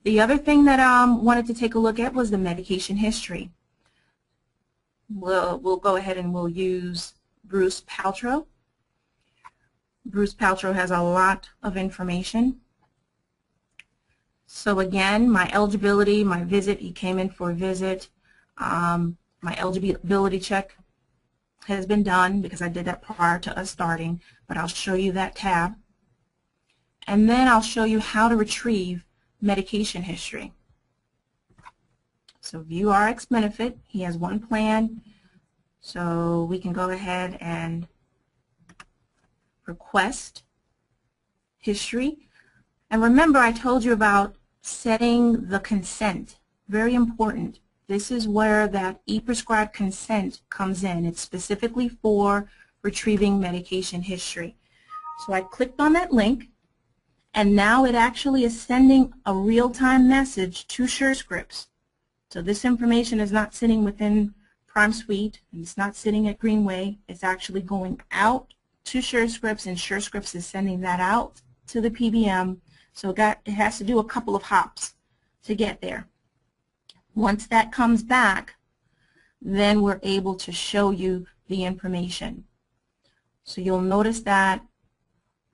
The other thing that I wanted to take a look at was the medication history. We'll go ahead and we'll use Bruce Paltrow. Bruce Paltrow has a lot of information. So again, my eligibility, my visit, he came in for a visit. My eligibility check has been done because I did that prior to us starting, but I'll show you that tab. And then I'll show you how to retrieve medication history. So view RX benefit, he has one plan, so we can go ahead and request history. And remember, I told you about setting the consent. Very important. This is where that ePrescribe consent comes in. It's specifically for retrieving medication history. So I clicked on that link, and now it actually is sending a real-time message to SureScripts. So this information is not sitting within Prime Suite, and it's not sitting at Greenway. It's actually going out to SureScripts, and SureScripts is sending that out to the PBM. So it has to do a couple of hops to get there. Once that comes back, then we're able to show you the information. So you'll notice that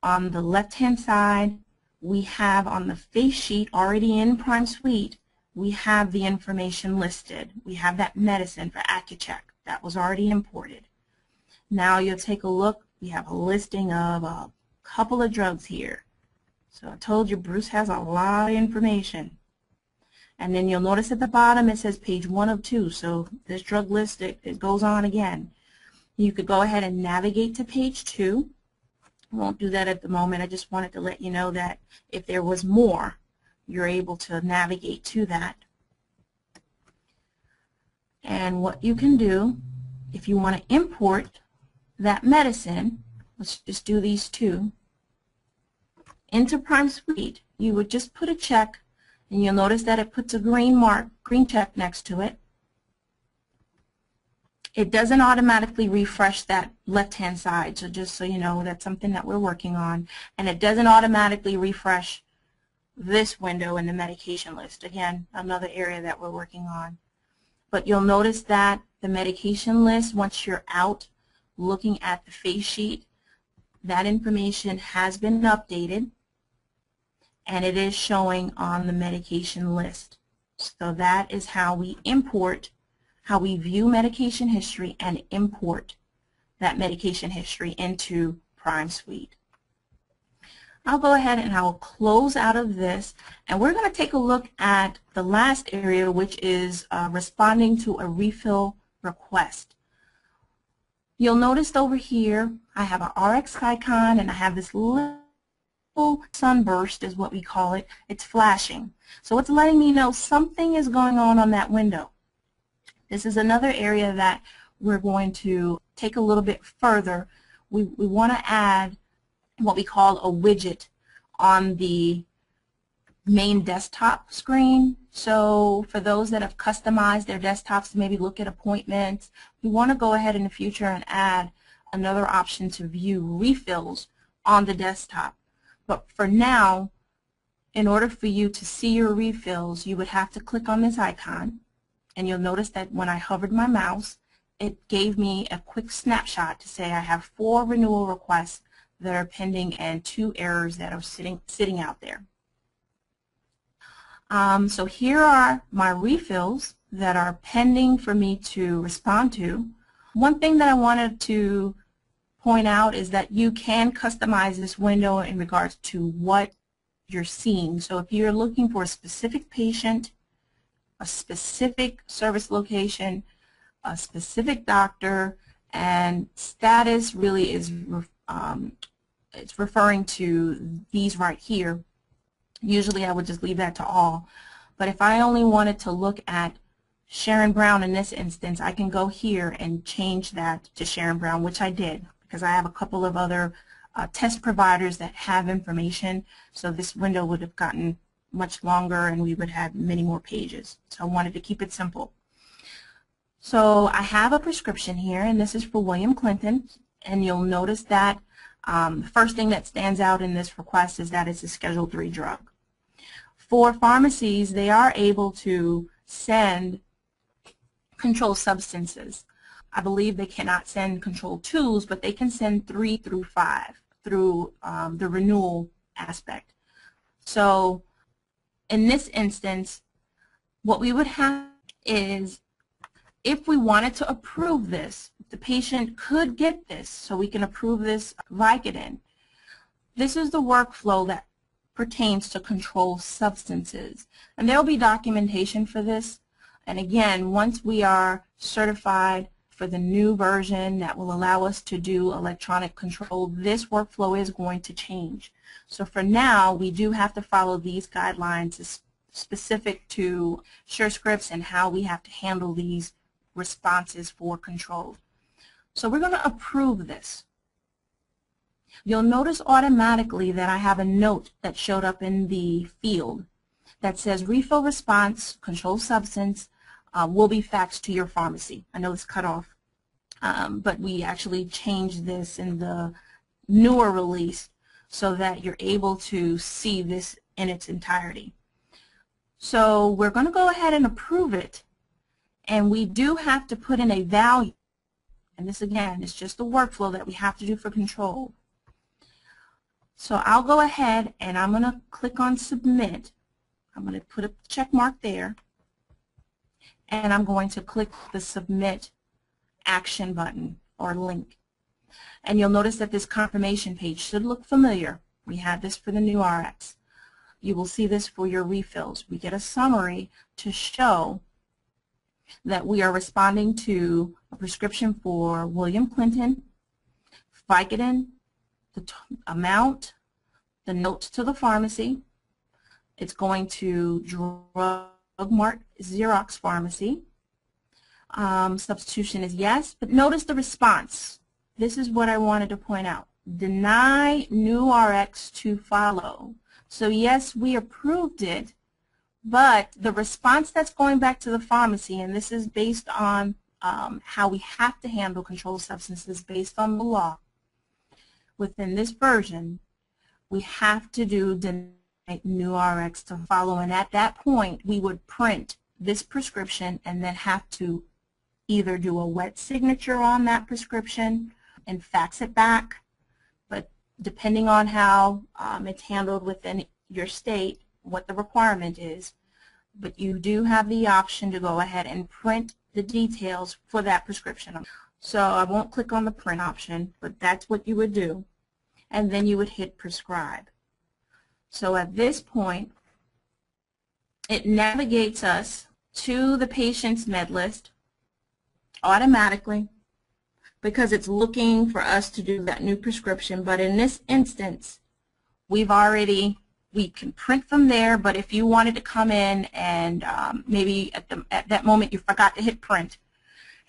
on the left-hand side, we have on the face sheet already in Prime Suite, we have the information listed. We have that medicine for Accucheck. That was already imported. Now you'll take a look. We have a listing of a couple of drugs here. So I told you Bruce has a lot of information. And then you'll notice at the bottom it says page 1 of 2. So this drug list, it goes on again. You could go ahead and navigate to page 2. I won't do that at the moment. I just wanted to let you know that if there was more, you're able to navigate to that. And what you can do, if you want to import that medicine, let's just do these two, into Prime Suite, you would just put a check, and you'll notice that it puts a green check next to it. It doesn't automatically refresh that left-hand side, so just so you know, that's something that we're working on. And it doesn't automatically refresh this window in the medication list. Again, another area that we're working on. But you'll notice that the medication list, once you're out looking at the face sheet, that information has been updated, and it is showing on the medication list. So that is how we import, how we view medication history and import that medication history into Prime Suite. I'll go ahead and I'll close out of this, and we're going to take a look at the last area, which is responding to a refill request. You'll notice over here I have an RX icon, and I have this little sunburst is what we call it. It's flashing. So it's letting me know something is going on that window. This is another area that we're going to take a little bit further. We want to add what we call a widget on the main desktop screen. So for those that have customized their desktops to maybe look at appointments, we want to go ahead in the future and add another option to view refills on the desktop. But for now, in order for you to see your refills, you would have to click on this icon, and you'll notice that when I hovered my mouse, it gave me a quick snapshot to say I have 4 renewal requests that are pending and 2 errors that are sitting out there. So here are my refills that are pending for me to respond to. One thing that I wanted to point out is that you can customize this window in regards to what you're seeing. So if you're looking for a specific patient, a specific service location, a specific doctor, and status really is it's referring to these right here. Usually I would just leave that to all. But if I only wanted to look at Sharon Brown in this instance, I can go here and change that to Sharon Brown, which I did, because I have a couple of other test providers that have information. So this window would have gotten much longer, and we would have many more pages. So I wanted to keep it simple. So I have a prescription here, and this is for William Clinton. And you'll notice that the first thing that stands out in this request is that it's a Schedule III drug. For pharmacies, they are able to send controlled substances. I believe they cannot send controlled tools, but they can send 3 through 5 through the renewal aspect. So in this instance, what we would have is, if we wanted to approve this, the patient could get this, so we can approve this Vicodin. This is the workflow that pertains to controlled substances. And there will be documentation for this. And again, once we are certified for the new version that will allow us to do electronic control, this workflow is going to change. So for now, we do have to follow these guidelines specific to SureScripts and how we have to handle these responses for control. So we're going to approve this. You'll notice automatically that I have a note that showed up in the field that says refill response, controlled substance, will be faxed to your pharmacy. I know it's cut off, but we actually changed this in the newer release so that you're able to see this in its entirety. So we're going to go ahead and approve it, and we do have to put in a value. And this again is just the workflow that we have to do for control. So I'll go ahead and I'm going to click on submit. I'm going to put a check mark there, and I'm going to click the submit action button or link. And you'll notice that this confirmation page should look familiar. We had this for the new RX. You will see this for your refills. We get a summary to show that we are responding to a prescription for William Clinton, Vicodin, the amount, the notes to the pharmacy. It's going to Drug Mart Xerox Pharmacy. Substitution is yes, but notice the response. This is what I wanted to point out. Deny new RX to follow. So yes, we approved it, but the response that's going back to the pharmacy, and this is based on how we have to handle controlled substances based on the law. Within this version, we have to do deny new RX to follow, and at that point, we would print this prescription and then have to either do a wet signature on that prescription and fax it back, but depending on how it's handled within your state, what the requirement is, but you do have the option to go ahead and print the details for that prescription. So I won't click on the print option, but that's what you would do, and then you would hit prescribe. So at this point, it navigates us to the patient's med list automatically because it's looking for us to do that new prescription. But in this instance, we can print from there, but if you wanted to come in and maybe at that moment you forgot to hit print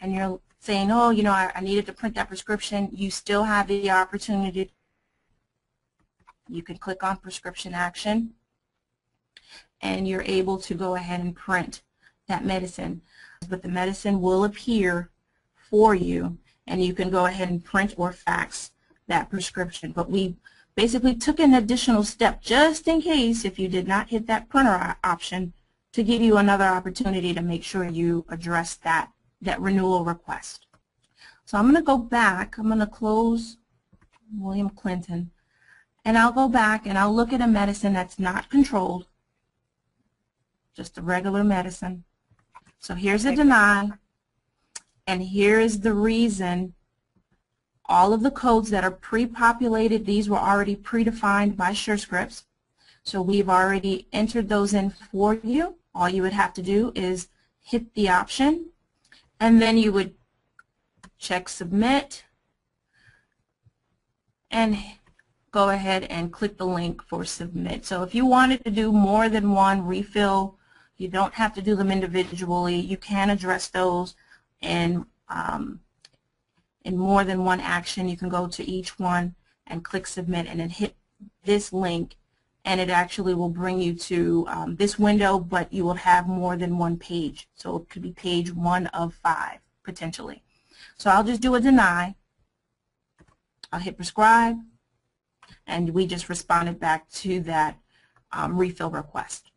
and you're saying, oh, you know, I needed to print that prescription, you still have the opportunity. You can click on prescription action and you're able to go ahead and print that medicine. But the medicine will appear for you and you can go ahead and print or fax that prescription. But we basically took an additional step just in case if you did not hit that printer option to give you another opportunity to make sure you address that renewal request. So I'm going to go back. I'm going to close William Clinton. And I'll go back and I'll look at a medicine that's not controlled, just a regular medicine. So here's a deny, and here is the reason. All of the codes that are pre-populated, these were already predefined by SureScripts. So we've already entered those in for you. All you would have to do is hit the option, and then you would check submit, and go ahead and click the link for submit. So if you wanted to do more than one refill, you don't have to do them individually. You can address those in more than one action. You can go to each one and click submit and then hit this link, and it actually will bring you to this window, but you will have more than one page. So it could be page 1 of 5 potentially. So I'll just do a deny. I'll hit prescribe, and we just responded back to that refill request.